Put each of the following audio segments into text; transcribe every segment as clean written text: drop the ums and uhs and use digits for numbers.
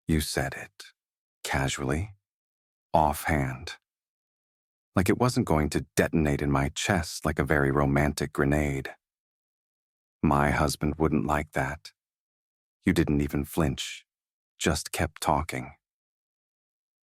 You said it, casually, offhand, like it wasn't going to detonate in my chest like a very romantic grenade. My husband wouldn't like that. You didn't even flinch, just kept talking.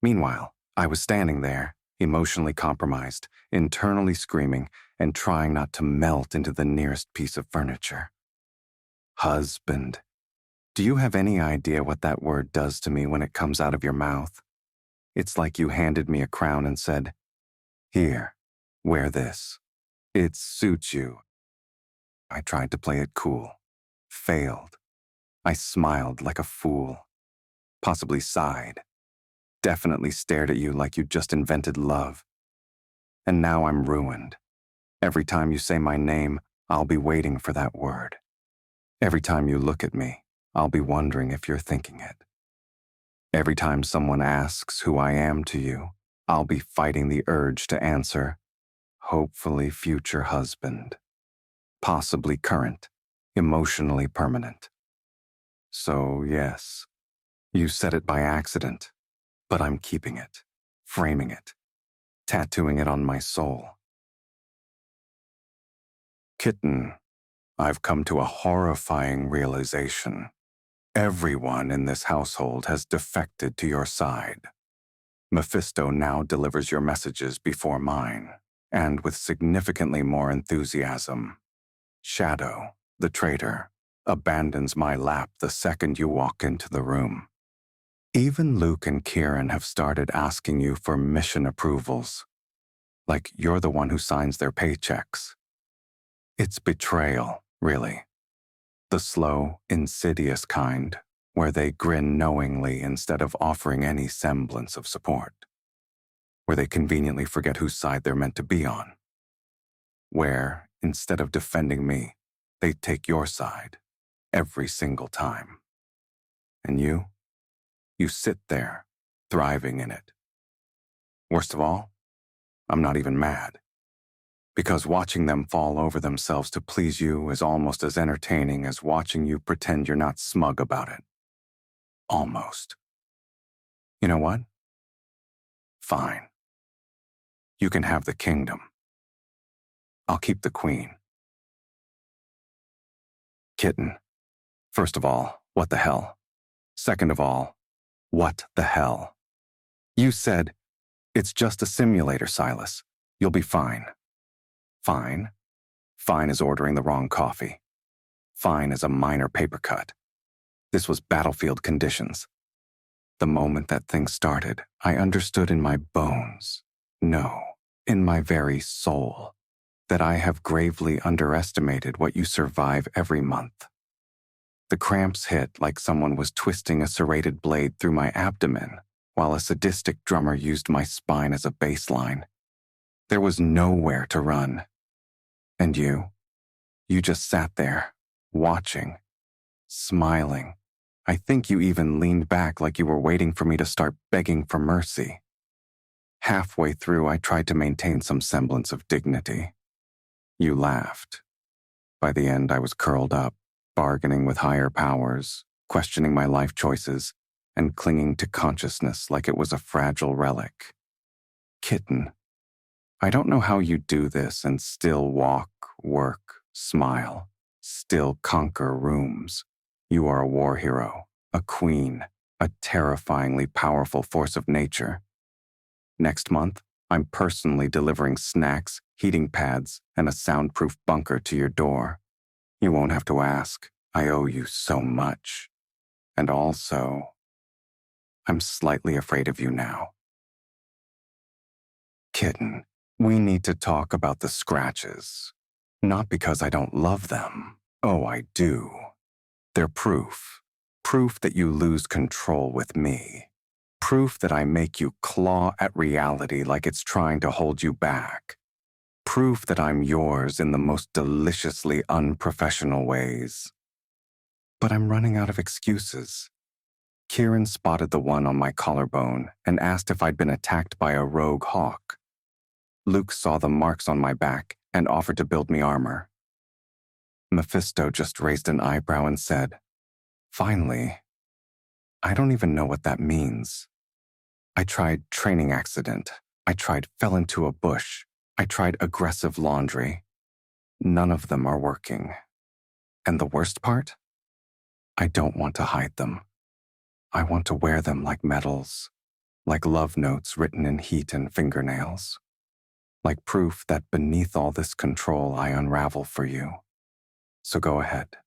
Meanwhile, I was standing there, emotionally compromised, internally screaming, and trying not to melt into the nearest piece of furniture. Husband. Do you have any idea what that word does to me when it comes out of your mouth? It's like you handed me a crown and said, "Here, wear this. It suits you." I tried to play it cool. Failed. I smiled like a fool. Possibly sighed. Definitely stared at you like you'd just invented love. And now I'm ruined. Every time you say my name, I'll be waiting for that word. Every time you look at me, I'll be wondering if you're thinking it. Every time someone asks who I am to you, I'll be fighting the urge to answer, hopefully future husband. Possibly current, emotionally permanent. So yes, you said it by accident, but I'm keeping it, framing it, tattooing it on my soul. Kitten, I've come to a horrifying realization. Everyone in this household has defected to your side. Mephisto now delivers your messages before mine, and with significantly more enthusiasm. Shadow, the traitor, abandons my lap the second you walk into the room. Even Luke and Kieran have started asking you for mission approvals, like you're the one who signs their paychecks. It's betrayal, really. The slow, insidious kind, where they grin knowingly instead of offering any semblance of support. Where they conveniently forget whose side they're meant to be on. Where, instead of defending me, they take your side, every single time. And you sit there, thriving in it. Worst of all, I'm not even mad. Because watching them fall over themselves to please you is almost as entertaining as watching you pretend you're not smug about it. Almost. You know what? Fine. You can have the kingdom. I'll keep the queen. Kitten. First of all, what the hell? Second of all, what the hell? You said, "It's just a simulator, Sylus. You'll be fine." Fine? Fine as ordering the wrong coffee. Fine as a minor paper cut. This was battlefield conditions. The moment that thing started, I understood in my bones, no, in my very soul, that I have gravely underestimated what you survive every month. The cramps hit like someone was twisting a serrated blade through my abdomen, while a sadistic drummer used my spine as a baseline. There was nowhere to run. And you just sat there, watching, smiling. I think you even leaned back like you were waiting for me to start begging for mercy. Halfway through, I tried to maintain some semblance of dignity. You laughed. By the end, I was curled up, bargaining with higher powers, questioning my life choices, and clinging to consciousness like it was a fragile relic. Kitten, I don't know how you do this and still walk, work, smile, still conquer rooms. You are a war hero, a queen, a terrifyingly powerful force of nature. Next month, I'm personally delivering snacks, heating pads, and a soundproof bunker to your door. You won't have to ask. I owe you so much. And also, I'm slightly afraid of you now. Kitten, we need to talk about the scratches. Not because I don't love them. Oh, I do. They're proof. Proof that you lose control with me. Proof that I make you claw at reality like it's trying to hold you back. Proof that I'm yours in the most deliciously unprofessional ways. But I'm running out of excuses. Kieran spotted the one on my collarbone and asked if I'd been attacked by a rogue hawk. Luke saw the marks on my back and offered to build me armor. Mephisto just raised an eyebrow and said, "Finally." I don't even know what that means. I tried training accident. I tried fell into a bush. I tried aggressive laundry. None of them are working. And the worst part? I don't want to hide them. I want to wear them like medals, like love notes written in heat and fingernails, like proof that beneath all this control I unravel for you. So go ahead,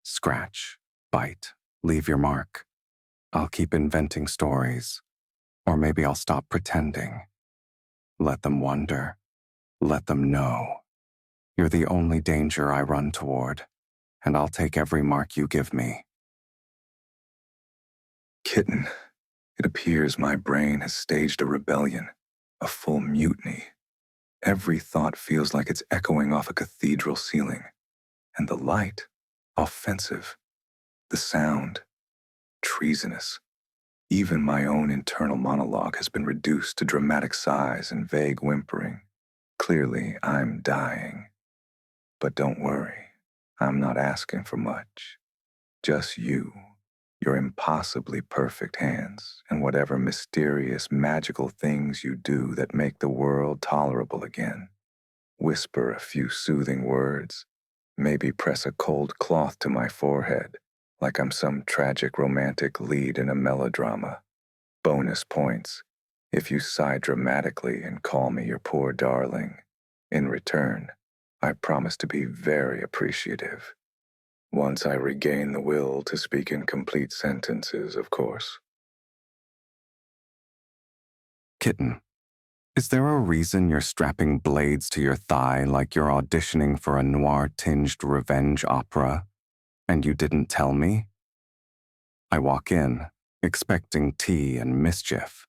scratch, bite, leave your mark. I'll keep inventing stories, or maybe I'll stop pretending. Let them wonder, let them know. You're the only danger I run toward, and I'll take every mark you give me. Kitten, it appears my brain has staged a rebellion, a full mutiny. Every thought feels like it's echoing off a cathedral ceiling. And the light, offensive. The sound, treasonous. Even my own internal monologue has been reduced to dramatic sighs and vague whimpering. Clearly, I'm dying. But don't worry, I'm not asking for much. Just you, your impossibly perfect hands, and whatever mysterious, magical things you do that make the world tolerable again. Whisper a few soothing words, maybe press a cold cloth to my forehead, like I'm some tragic romantic lead in a melodrama. Bonus points if you sigh dramatically and call me your poor darling. In return, I promise to be very appreciative. Once I regain the will to speak in complete sentences, of course. Kitten, is there a reason you're strapping blades to your thigh like you're auditioning for a noir-tinged revenge opera, and you didn't tell me? I walk in, expecting tea and mischief,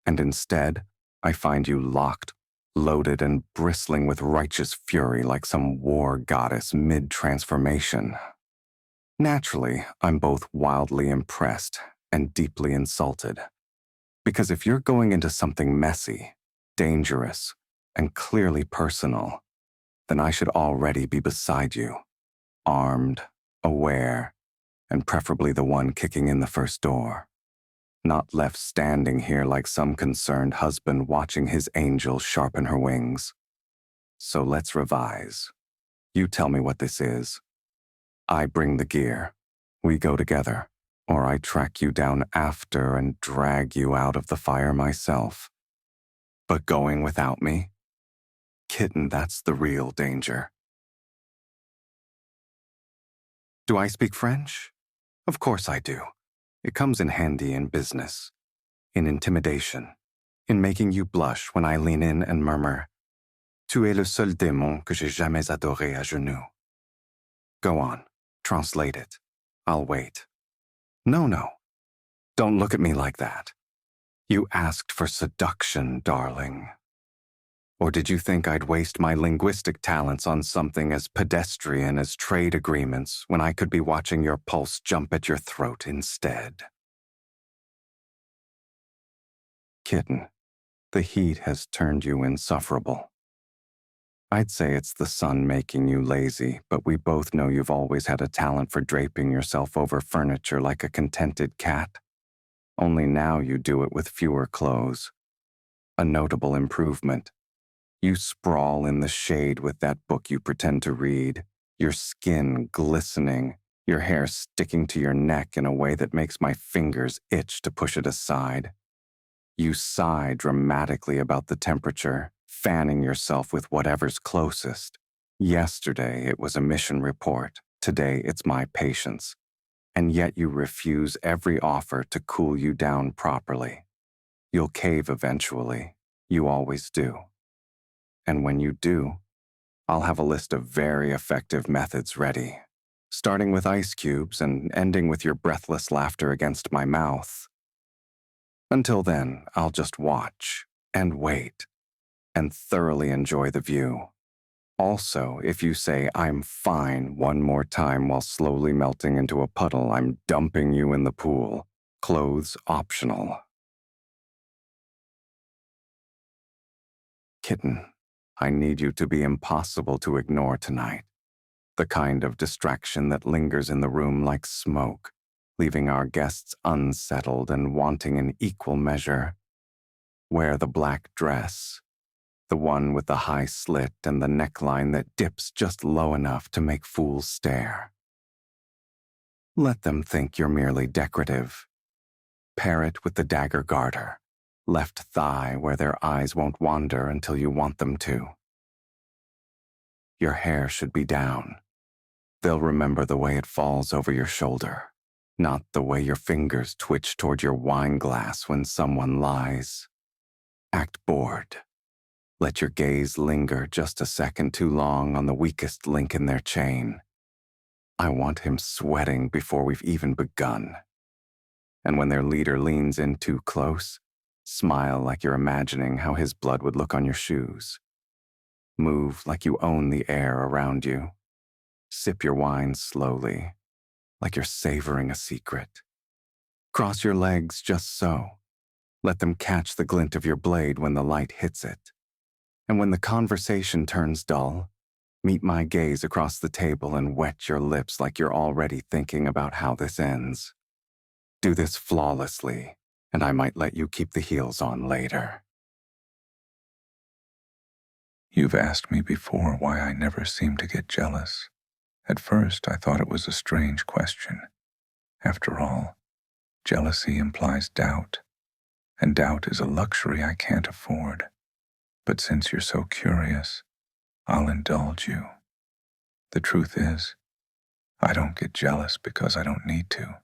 and instead, I find you locked, loaded, and bristling with righteous fury like some war goddess mid-transformation. Naturally, I'm both wildly impressed and deeply insulted. Because if you're going into something messy, dangerous, and clearly personal, then I should already be beside you, armed, aware, and preferably the one kicking in the first door. Not left standing here like some concerned husband watching his angel sharpen her wings. So let's revise. You tell me what this is. I bring the gear. We go together, or I track you down after and drag you out of the fire myself. But going without me? Kitten, that's the real danger. Do I speak French? Of course I do. It comes in handy in business, in intimidation, in making you blush when I lean in and murmur, Tu es le seul démon que j'ai jamais adoré à genoux. Go on, translate it. I'll wait. No. Don't look at me like that. You asked for seduction, darling. Or did you think I'd waste my linguistic talents on something as pedestrian as trade agreements when I could be watching your pulse jump at your throat instead? Kitten, the heat has turned you insufferable. I'd say it's the sun making you lazy, but we both know you've always had a talent for draping yourself over furniture like a contented cat. Only now you do it with fewer clothes. A notable improvement. You sprawl in the shade with that book you pretend to read, your skin glistening, your hair sticking to your neck in a way that makes my fingers itch to push it aside. You sigh dramatically about the temperature, fanning yourself with whatever's closest. Yesterday it was a mission report, today it's my patience. And yet you refuse every offer to cool you down properly. You'll cave eventually, you always do. And when you do, I'll have a list of very effective methods ready, starting with ice cubes and ending with your breathless laughter against my mouth. Until then, I'll just watch and wait and thoroughly enjoy the view. Also, if you say I'm fine one more time while slowly melting into a puddle, I'm dumping you in the pool. Clothes optional. Kitten, I need you to be impossible to ignore tonight. The kind of distraction that lingers in the room like smoke, leaving our guests unsettled and wanting an equal measure. Wear the black dress, the one with the high slit and the neckline that dips just low enough to make fools stare. Let them think you're merely decorative. Pair it with the dagger garter, left thigh where their eyes won't wander until you want them to. Your hair should be down. They'll remember the way it falls over your shoulder, not the way your fingers twitch toward your wine glass when someone lies. Act bored. Let your gaze linger just a second too long on the weakest link in their chain. I want him sweating before we've even begun. And when their leader leans in too close, smile like you're imagining how his blood would look on your shoes. Move like you own the air around you. Sip your wine slowly, like you're savoring a secret. Cross your legs just so. Let them catch the glint of your blade when the light hits it. And when the conversation turns dull, meet my gaze across the table and wet your lips like you're already thinking about how this ends. Do this flawlessly, and I might let you keep the heels on later. You've asked me before why I never seem to get jealous. At first, I thought it was a strange question. After all, jealousy implies doubt, and doubt is a luxury I can't afford. But since you're so curious, I'll indulge you. The truth is, I don't get jealous because I don't need to.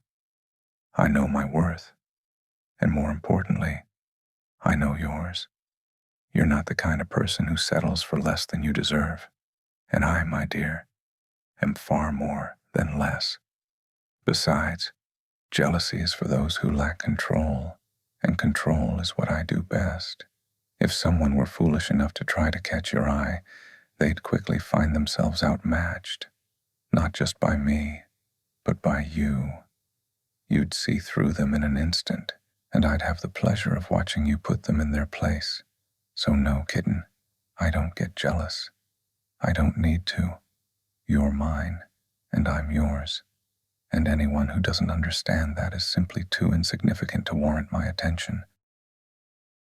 I know my worth, and more importantly, I know yours. You're not the kind of person who settles for less than you deserve, and I, my dear, am far more than less. Besides, jealousy is for those who lack control, and control is what I do best. If someone were foolish enough to try to catch your eye, they'd quickly find themselves outmatched, not just by me, but by you. You'd see through them in an instant, and I'd have the pleasure of watching you put them in their place. So no, kitten, I don't get jealous. I don't need to. You're mine, and I'm yours. And anyone who doesn't understand that is simply too insignificant to warrant my attention.